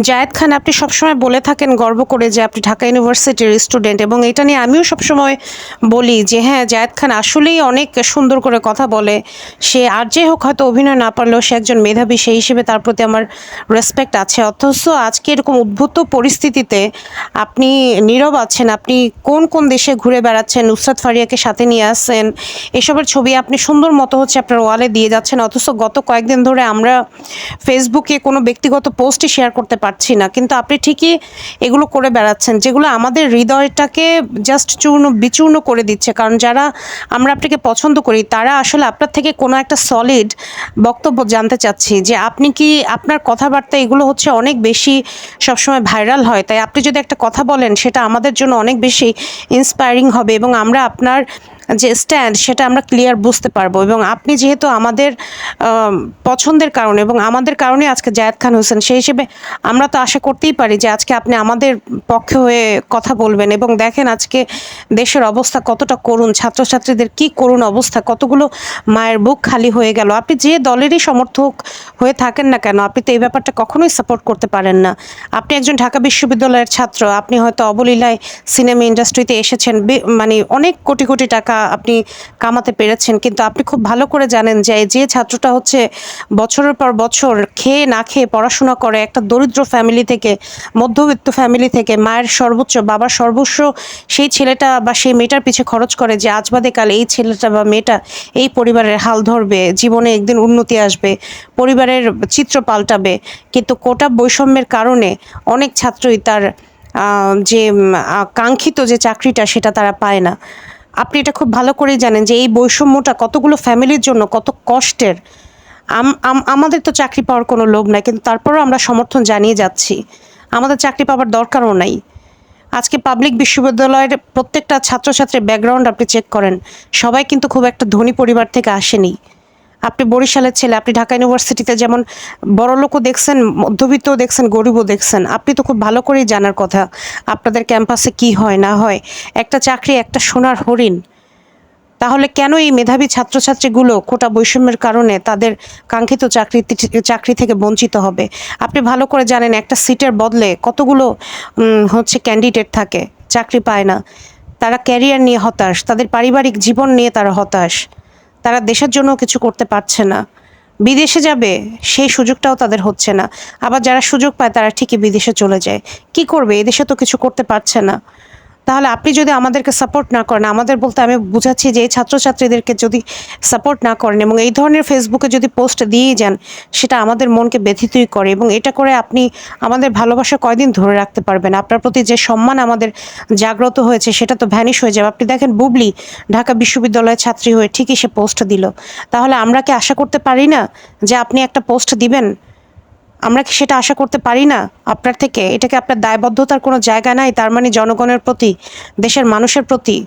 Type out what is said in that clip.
জায়েদ খান, আপনি সবসময় বলে থাকেন গর্ব করে যে আপনি ঢাকা ইউনিভার্সিটির স্টুডেন্ট, এবং এটা নিয়ে আমিও সবসময় বলি যে হ্যাঁ, জায়েদ খান আসলেই অনেক সুন্দর করে কথা বলে। সে আর যে হোক, হয়তো অভিনয় না পারলেও সে একজন মেধাবী, সেই হিসেবে তার প্রতি আমার রেসপেক্ট আছে। অথচ আজকে এরকম উদ্ভূত পরিস্থিতিতে আপনি নীরব আছেন। আপনি কোন কোন দেশে ঘুরে বেড়াচ্ছেন, নুসরাত ফারিয়াকে সাথে নিয়ে আসছেন, এসবের ছবি আপনি সুন্দর মতো হচ্ছে আপনার ওয়ালে দিয়ে যাচ্ছেন। অথচ গত কয়েকদিন ধরে আমরা ফেসবুকে কোনো ব্যক্তিগত পোস্টই শেয়ার করতে পারছি না, কিন্তু আপনি ঠিকই এগুলো করে বেড়াচ্ছেন, যেগুলো আমাদের হৃদয়টাকে জাস্ট চূর্ণ বিচূর্ণ করে দিচ্ছে। কারণ যারা আমরা আপনাকে পছন্দ করি, তারা আসলে আপনার থেকে কোনো একটা সলিড বক্তব্য জানতে চাচ্ছি যে আপনি কি, আপনার কথাবার্তা এগুলো হচ্ছে অনেক বেশি সবসময় ভাইরাল হয়। তাই আপনি যদি একটা কথা বলেন, সেটা আমাদের জন্য অনেক বেশি ইন্সপায়ারিং হবে, এবং আমরা আপনার যে স্ট্যান্ড সেটা আমরা ক্লিয়ার বুঝতে পারবো। এবং আপনি যেহেতু আমাদের পছন্দের কারণে এবং আমাদের কারণে আজকে জায়েদ খান হোসেন, সেই হিসেবে আমরা তো আশা করতেই পারি যে আজকে আপনি আমাদের পক্ষে হয়ে কথা বলবেন। এবং দেখেন আজকে দেশের অবস্থা কতটা করুণ, ছাত্রছাত্রীদের কি করুণ অবস্থা, কতগুলো মায়ের বুক খালি হয়ে গেল। আপনি যে দলেরই সমর্থক হয়ে থাকেন না কেন, আপনি তো এই ব্যাপারটা কখনোই সাপোর্ট করতে পারেন না। আপনি একজন ঢাকা বিশ্ববিদ্যালয়ের ছাত্র, আপনি হয়তো অবলীলায় সিনেমা ইন্ডাস্ট্রিতে এসেছেন, মানে অনেক কোটি কোটি টাকা আপনি কামাতে পেরেছেন, কিন্তু আপনি খুব ভালো করে জানেন যে যে ছাত্রটা হচ্ছে বছরের পর বছর খেয়ে না খেয়ে পড়াশোনা করে, একটা দরিদ্র ফ্যামিলি থেকে, মধ্যবিত্ত ফ্যামিলি থেকে, মায়ের সর্বোচ্চ বাবার সর্বস্ব সেই ছেলেটা বা সেই মেয়েটার পিছে খরচ করে, যে আজ বাদে কাল এই ছেলেটা বা মেয়েটা এই পরিবারের হাল ধরবে, জীবনে একদিন উন্নতি আসবে, পরিবারের চিত্র পাল্টাবে। কিন্তু কোটা বৈষম্যের কারণে অনেক ছাত্রই তার যে কাঙ্ক্ষিত যে চাকরিটা সেটা তারা পায় না। আপনি এটা খুব ভালো করেই জানেন যে এই বৈষম্যটা কতগুলো ফ্যামিলির জন্য কত কষ্টের। আমাদের তো চাকরি পাওয়ার কোনো লোভ নাই, কিন্তু তারপরেও আমরা সমর্থন জানিয়ে যাচ্ছি। আমাদের চাকরি পাওয়ার দরকারও নাই। আজকে পাবলিক বিশ্ববিদ্যালয়ের প্রত্যেকটা ছাত্রছাত্রীর ব্যাকগ্রাউন্ড আপনি চেক করেন, সবাই কিন্তু খুব একটা ধনী পরিবার থেকে আসেনি। আপনি বরিশালের ছেলে, আপনি ঢাকা ইউনিভার্সিটিতে যেমন বড়লোকও দেখছেন, মধ্যবিত্তও দেখছেন, গরিবও দেখছেন। আপনি তো খুব ভালো করেই জানার কথা আপনাদের ক্যাম্পাসে কি হয় না হয়। একটা চাকরি একটা সোনার হরিণ। তাহলে কেন এই মেধাবী ছাত্রছাত্রীগুলো কোটা বৈষম্যের কারণে তাদের কাঙ্ক্ষিত চাকরি থেকে বঞ্চিত হবে? আপনি ভালো করে জানেন একটা সিটের বদলে কতগুলো হচ্ছে ক্যান্ডিডেট থাকে, চাকরি পায় না। তারা ক্যারিয়ার নিয়ে হতাশ, তাদের পারিবারিক জীবন নিয়ে তারা হতাশ, তারা দেশের জন্য কিছু করতে পারছে না। বিদেশে যাবে সেই সুযোগটাও তাদের হচ্ছে না। আবার যারা সুযোগ পায় তারা ঠিকই বিদেশে চলে যায়। কি করবে? এদেশে তো কিছু করতে পারছে না। তাহলে আপনি যদি আমাদেরকে সাপোর্ট না করেন, আমাদের বলতে আমি বুঝাচ্ছি যে এই ছাত্রছাত্রীদেরকে যদি সাপোর্ট না করেন এবং এই ধরনের ফেসবুকে যদি পোস্ট দিয়েই যান, সেটা আমাদের মনকে ব্যথিতই করে। এবং এটা করে আপনি আমাদের ভালোবাসা কয়দিন ধরে রাখতে পারবেন? আপনার প্রতি যে সম্মান আমাদের জাগ্রত হয়েছে সেটা তো ভ্যানিশ হয়ে যাবে। আপনি দেখেন বুবলি ঢাকা বিশ্ববিদ্যালয়ের ছাত্রী হয়ে ঠিকই সে পোস্ট দিল। তাহলে আমরা কি আশা করতে পারি না যে আপনি একটা পোস্ট দিবেন? আমরা কি সেটা আশা করতে পারি না আপনার থেকে? এটা কি আপনার দায়বদ্ধতার কোনো জায়গা নাই? তার মানে জনগণের প্রতি, দেশের মানুষের প্রতি?